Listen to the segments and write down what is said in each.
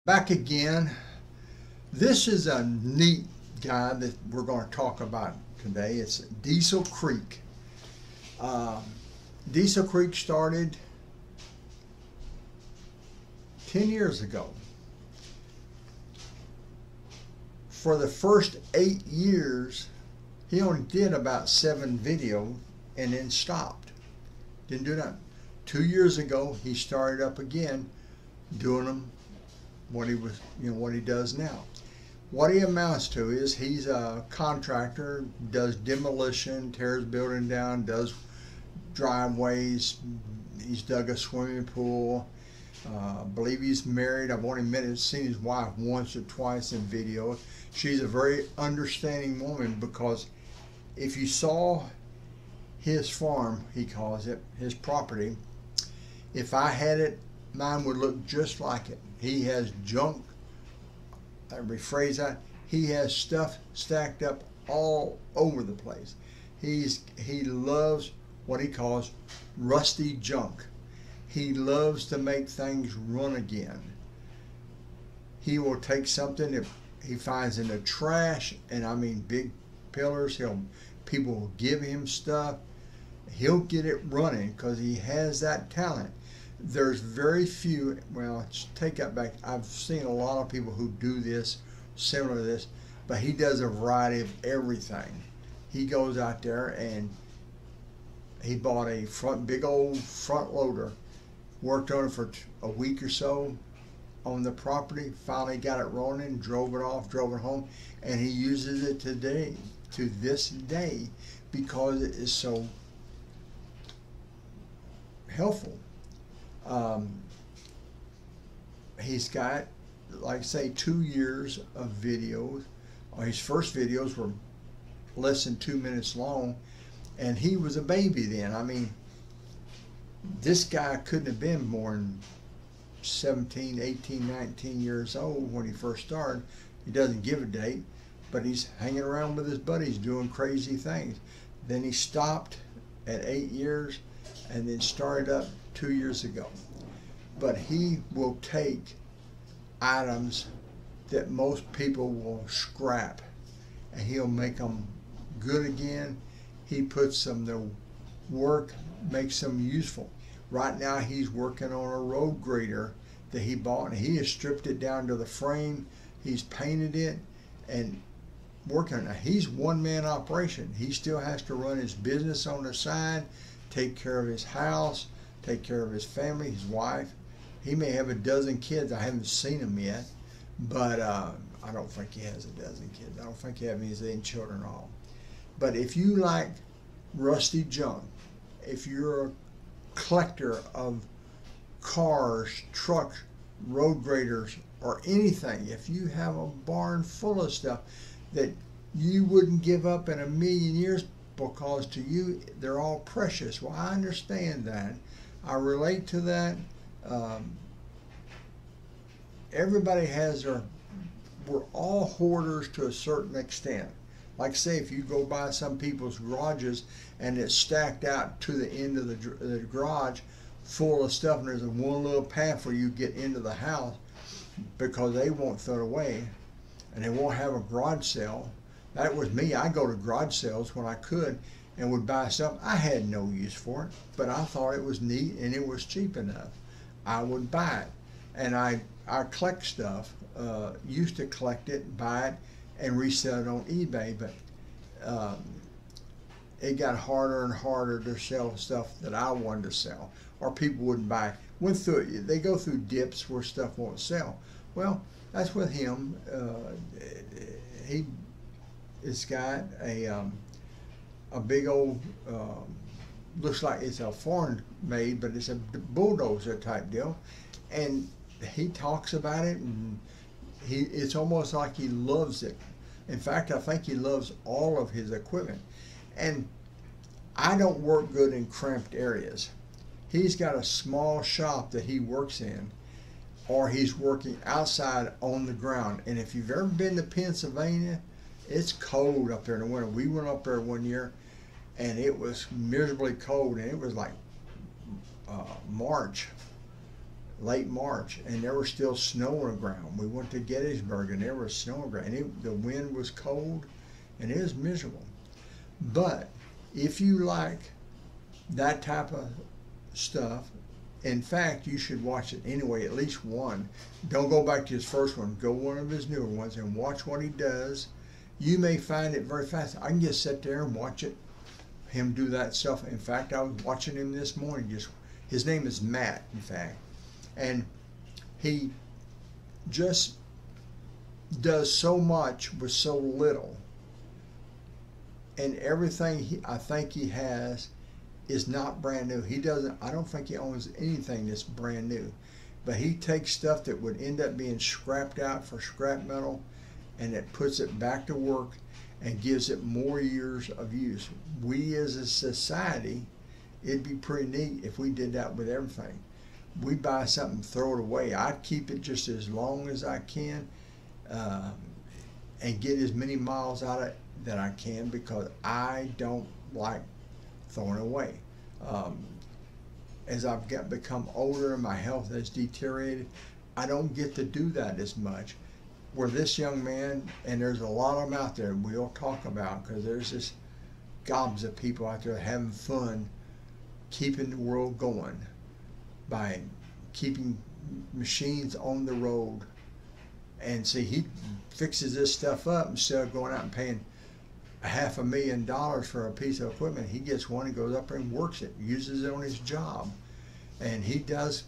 Back again. This is a neat guy that we're going to talk about today. It's Diesel Creek. Diesel Creek started 10 years ago. For the first 8 years, he only did about 7 videos and then stopped. Didn't do that. 2 years ago, he started up again, doing them what he does now. What he amounts to is he's a contractor, does demolition, tears building down, does driveways. He's dug a swimming pool. I believe he's married. I've only seen his wife once or twice in video. She's a very understanding woman, because if you saw his farm, he calls it, his property, if I had it, mine would look just like it. He has junk, I rephrase that, he has stuff stacked up all over the place. He loves what he calls rusty junk. He loves to make things run again. He will take something that he finds in the trash, and I mean big pillars, people will give him stuff. He'll get it running because he has that talent. There's very few, well, take that back. I've seen a lot of people who do this, similar to this, but he does a variety of everything. He goes out there and he bought a big old front loader, worked on it for a week or so on the property, finally got it running, drove it off, drove it home, and he uses it today, to this day, because it is so helpful. He's got, like say, 2 years of videos. His first videos were less than 2 minutes long, and he was a baby then. I mean, this guy couldn't have been more than 17, 18, 19 years old when he first started. He doesn't give a date, but he's hanging around with his buddies doing crazy things. Then he stopped at 8 years and then started up 2 years ago. But he will take items that most people will scrap, and he'll make them good again. He puts them to work, makes them useful. Right now he's working on a road grader that he bought, and he has stripped it down to the frame. He's painted it and working on it. He's one-man operation. He still has to run his business on the side, take care of his house, take care of his family, his wife. He may have a dozen kids. I haven't seen him yet, but I don't think he has a dozen kids. I don't think he has any children at all. But if you like rusty junk, if you're a collector of cars, trucks, road graders, or anything, if you have a barn full of stuff that you wouldn't give up in a million years, because to you they're all precious. Well, I understand that. I relate to that. Everybody has we're all hoarders to a certain extent. Like say, if you go by some people's garages and it's stacked out to the end of the garage full of stuff, and there's one little path where you get into the house because they won't throw it away and they won't have a garage sale. That was me. I go to garage sales when I could and would buy stuff. I had no use for it, but I thought it was neat and it was cheap enough. I would buy it. And I collect stuff, used to collect it, buy it, and resell it on eBay, but it got harder and harder to sell stuff that I wanted to sell, or people wouldn't buy. They go through dips where stuff won't sell. Well, that's with him. He's got a big old, looks like it's a foreign made, but it's a bulldozer type deal, and he talks about it, and it's almost like he loves it. In fact, I think he loves all of his equipment. And I don't work good in cramped areas. He's got a small shop that he works in, or he's working outside on the ground. And if you've ever been to Pennsylvania, it's cold up there in the winter. We went up there one year and it was miserably cold, and it was like March. late March, and there was still snow on the ground. We went to Gettysburg, and there was snow on the ground. And the wind was cold, and it was miserable. But if you like that type of stuff, in fact, you should watch it anyway, at least one. Don't go back to his first one. Go one of his newer ones and watch what he does. You may find it very fast. I can just sit there and watch him do that stuff. In fact, I was watching him this morning. His name is Matt, in fact. And he just does so much with so little. And everything I think he has is not brand new. I don't think he owns anything that's brand new. But he takes stuff that would end up being scrapped out for scrap metal, and it puts it back to work and gives it more years of use. We as a society, it'd be pretty neat if we did that with everything. We buy something, throw it away. I'd keep it just as long as I can and get as many miles out of it that I can, because I don't like throwing away. As I've become older and my health has deteriorated, I don't get to do that as much. Where this young man, and there's a lot of them out there we'll talk about, because there's just gobs of people out there having fun keeping the world going by keeping machines on the road. And see, he fixes this stuff up instead of going out and paying $500,000 for a piece of equipment. He gets one and goes up there and works it, uses it on his job, and he does,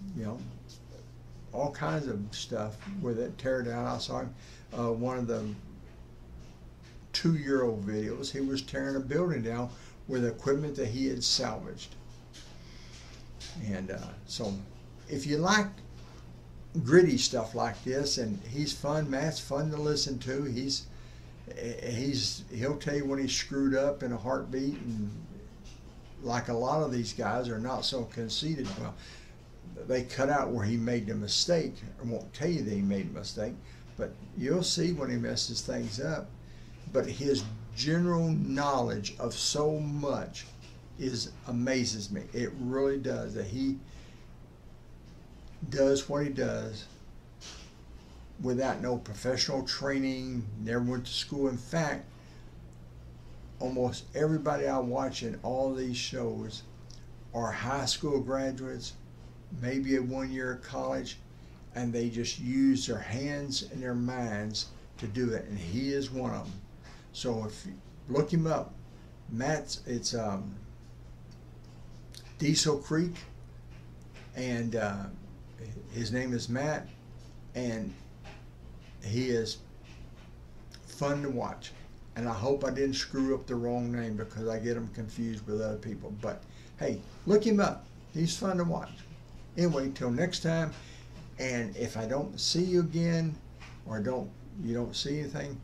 all kinds of stuff with it. Tear down. I saw him one of the 2-year-old videos. He was tearing a building down with equipment that he had salvaged. And so, if you like gritty stuff like this, and he's fun, Matt's fun to listen to. He'll tell you when he's screwed up in a heartbeat, and like a lot of these guys are not so conceited. Well, they cut out where he made the mistake, or won't tell you that he made a mistake, but you'll see when he messes things up. But his general knowledge of so much amazes me. It really does, that he does what he does without no professional training, never went to school. In fact, almost everybody I watch in all these shows are high school graduates, maybe a 1 year of college, and they just use their hands and their minds to do it, and he is one of them. So if you look him up, it's Diesel Creek, and his name is Matt, and he is fun to watch. And I hope I didn't screw up the wrong name, because I get him confused with other people. But hey, look him up. He's fun to watch. Anyway, till next time. And if I don't see you again, or you don't see anything,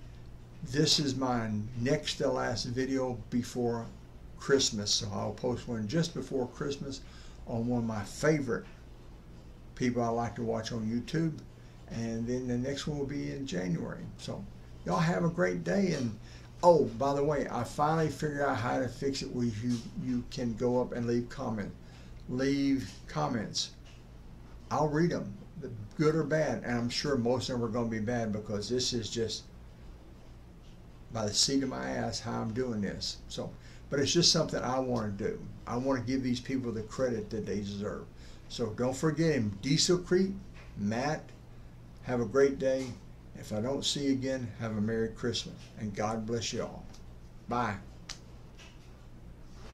this is my next to last video before Christmas. So I'll post one just before Christmas on one of my favorite people I like to watch on YouTube. And then the next one will be in January. So y'all have a great day. And oh, by the way, I finally figured out how to fix it where you can go up and leave comments. I'll read them, good or bad, and I'm sure most of them are going to be bad, because this is just by the seat of my ass how I'm doing this. So, but it's just something I want to do. I want to give these people the credit that they deserve. So don't forget him, Diesel Creek, Matt. Have a great day. If I don't see you again, have a Merry Christmas, and God bless you all. Bye.